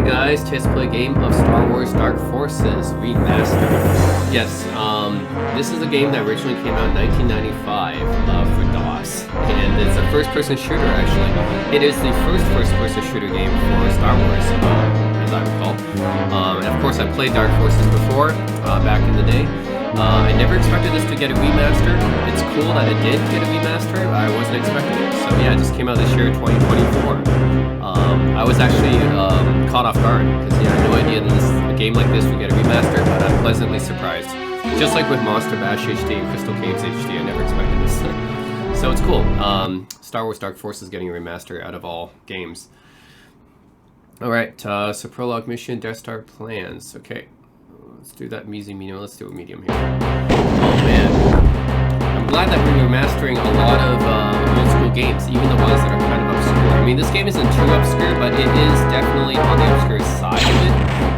guys, today's play a game of Star Wars Dark Forces Remaster. Yes, this is a game that originally came out in 1995 for DOS, and it's a first-person shooter actually. It is the first person shooter game for Star Wars, as I recall. And of course I played Dark Forces before, back in the day. I never expected this to get a remaster. It's cool that it did get a remaster. I wasn't expecting it. So yeah, it just came out this year, 2024. I was actually caught off guard because yeah, I had no idea that a game like this would get a remaster, but I'm pleasantly surprised. Just like with Monster Bash HD and Crystal Caves HD, I never expected this. So it's cool. Star Wars Dark Forces getting a remaster out of all games. Alright, so prologue mission, Death Star plans. Okay. Let's do that medium. Let's do a medium here. Oh man, I'm glad that we're remastering a lot of old school games, even the ones that are kind of obscure. I mean, this game isn't too obscure, but it is definitely on the obscure side of it.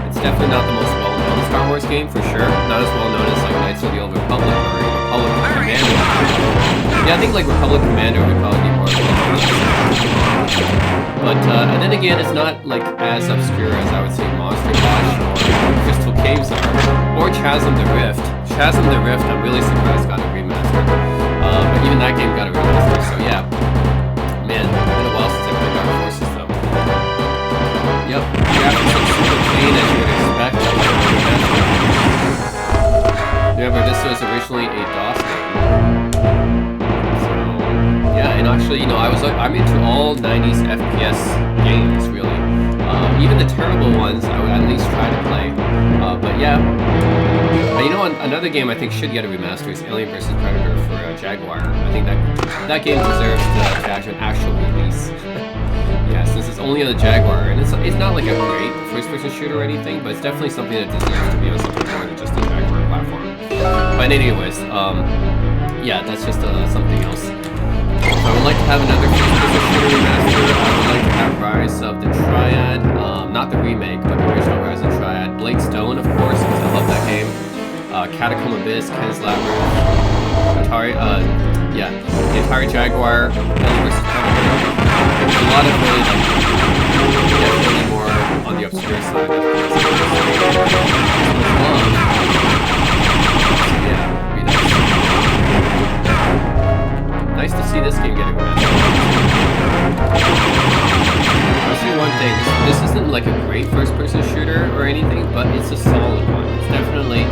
It's definitely not the most well-known Star Wars game, for sure. Not as well-known as like Knights of the Old Republic or Republic Commando. Yeah, I think like Republic Commando would probably be more but and then again, it's not like as obscure as I would say Monster Bash or Crystal Caves are, or Chasm the Rift. Chasm the Rift, I'm really surprised got a remaster. But even that game got a remaster, so yeah. Man, it's been a while since I played Dark Forces though. Yep, graphics look super clean as you would expect. Remember, this was originally a DOS game. Yeah, and actually, you know, I'm into all 90s FPS games, really. Even the terrible ones, I would at least try to play. But yeah, you know, another game I think should get a remaster is Alien vs. Predator for Jaguar. I think that game deserves to have an actual release. Yeah, since it's only on the Jaguar, and it's not like a great first-person shooter or anything, but it's definitely something that deserves to be on something more than just a Jaguar platform. But anyways, yeah, that's just something else. So I would like to have another first-person shooter remaster. I would like to have Rise of the Triad, not the remake, but the original Rise of the Triad. Blade Stone, of course, because I love that game. Catacomb Abyss, Ken's Labyrinth, Atari, yeah, the entire Jaguar, Alien vs. Predator. There's a lot of really, definitely more on the obscure side. Yeah, be nice to see this game getting remastered. I'll say one thing, this isn't like a great first-person shooter or anything, but it's a solid one. It's definitely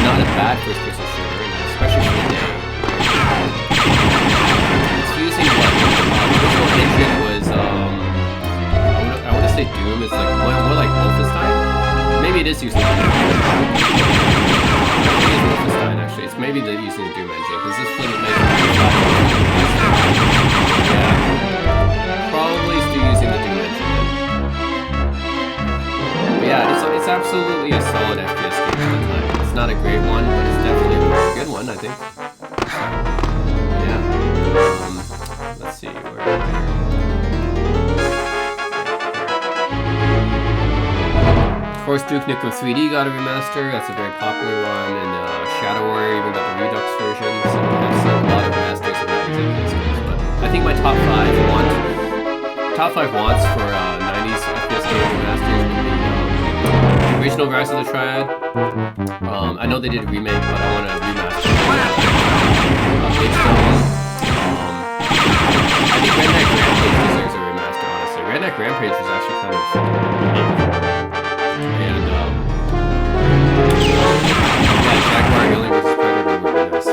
not a bad first-person shooter, especially for the day. It's using what the original engine was, I want to say Doom, it's like more like Wolfenstein? Maybe it is using Wolfenstein actually. It's maybe they're using the Doom engine because this thing makes probably still using the Doom engine. But yeah, it's absolutely a solid FPS game at the time. It's not a great one, but it's definitely a very good one, I think. Yeah. Let's see where. Of course, Duke Nukem 3D got a remaster. That's a very popular one, and Shadow Warrior even got the Redux version. So I've seen a lot of remasters of that games. But I think my top 5 wants for 90s FPS game remasters would be the original Rise of the Triad. I know they did a remake, but I want a remaster. Big Stone. I think Redneck Rampage deserves a remaster, honestly. Redneck Rampage was actually kind of unique. And, yeah, Jaguar Alien vs. Predator would be nice.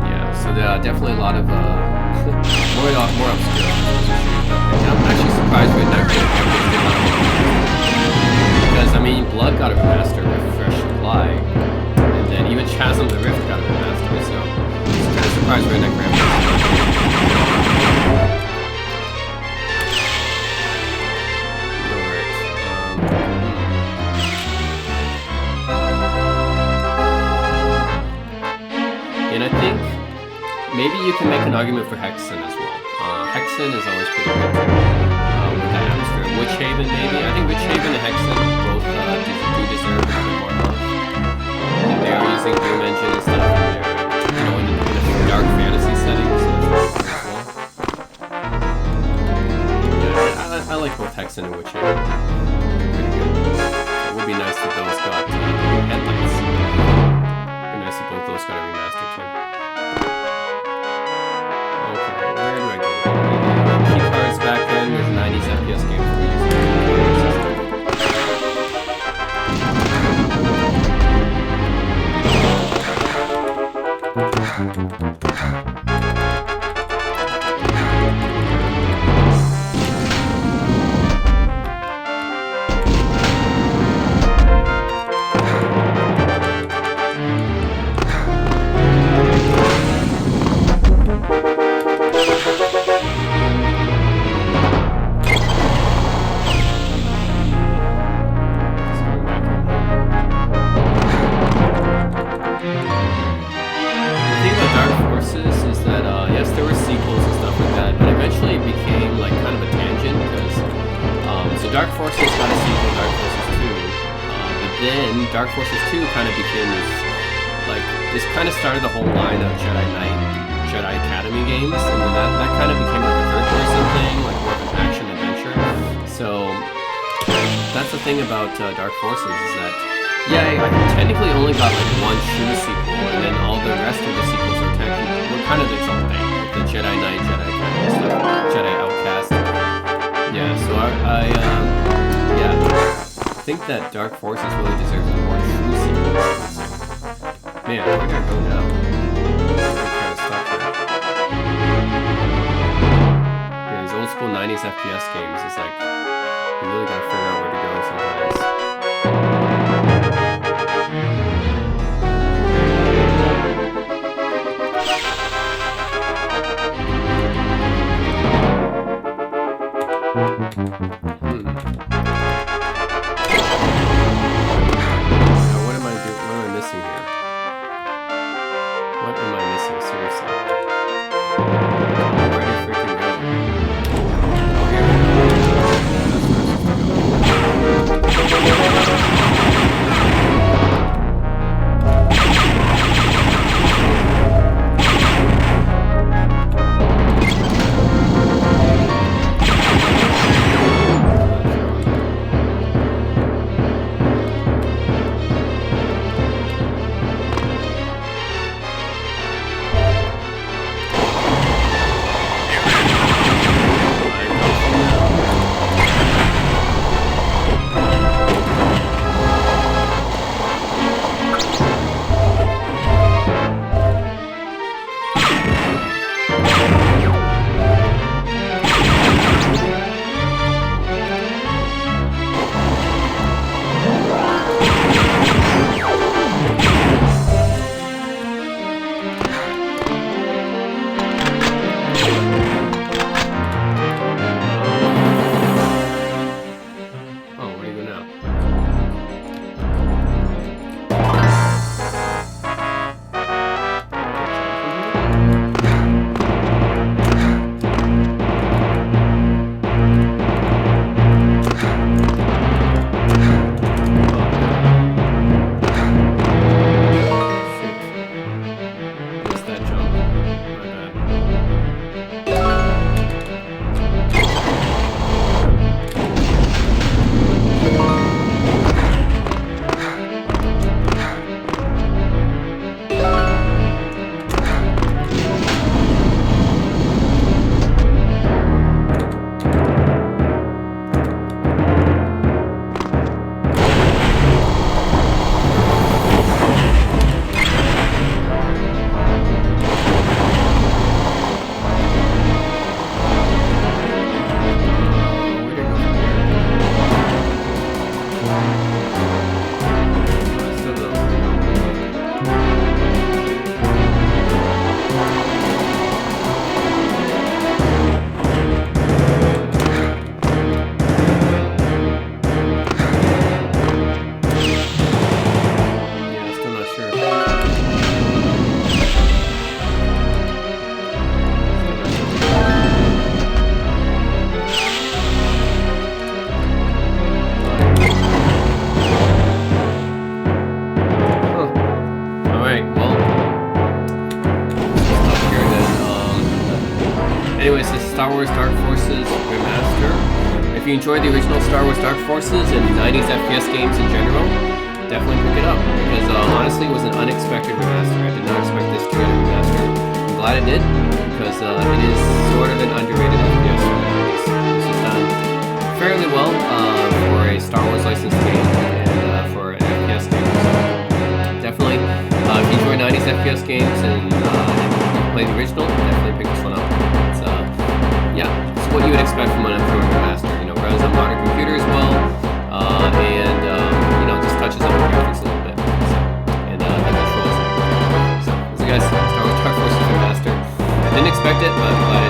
Yeah, so there are definitely a lot of, more obscure. And I'm actually surprised with that because, I mean, Blood got a remaster with Fresh Supply, and then even Chasm the Rift got a remaster, so I'm kind of surprised with that Rampage. And I think maybe you can make an argument for Hexen as well. Hexen is always pretty good too, with that atmosphere. Witchhaven maybe. I think Witchhaven and Hexen both do deserve a bit more love. And they are using Doom engine and stuff, and they're in a dark fantasy setting, so that's as well. like both Hexen and Witcher. They're pretty good. It would be nice if those got headlights. It'd be nice if both those got a remaster too. Okay, where do I go? Key cards back then. There's a 90s FPS game for Dark Forces got a sequel, Dark Forces 2, but then Dark Forces 2 kind of became this, like, this kind of started the whole line of Jedi Knight, Jedi Academy games, and then that kind of became like a third-person thing, like more of an action-adventure. So, that's the thing about Dark Forces, is that, yeah, I technically only got like one true sequel, and then all the rest of the sequels were kind of its own thing, like the Jedi Knight, Jedi Academy stuff, Jedi Outcast. Yeah, so I think that Dark Forces really deserves a more true sequel. Man, where do I go now? I'm kind of stuck here. Yeah, these old school 90s FPS games, it's like, you really gotta figure out where to go sometimes. Anyways, this is Star Wars Dark Forces Remaster. If you enjoyed the original Star Wars Dark Forces and 90s FPS games in general, definitely pick it up, because honestly it was an unexpected remaster. I did not expect this to get a remaster. I'm glad it did, because it is sort of an underrated FPS from the 90s. This was done fairly well for a Star Wars licensed game and for an FPS game. So definitely, if you enjoy 90s FPS games and play the original, definitely pick this one up. It's yeah, it's what you would expect from an upcoming remaster. You know, runs on modern computer as well, and you know, just touches up the graphics a little bit. So, and the controls. So, guys, Star Wars Dark Forces Remaster. Didn't expect it, but I'm glad it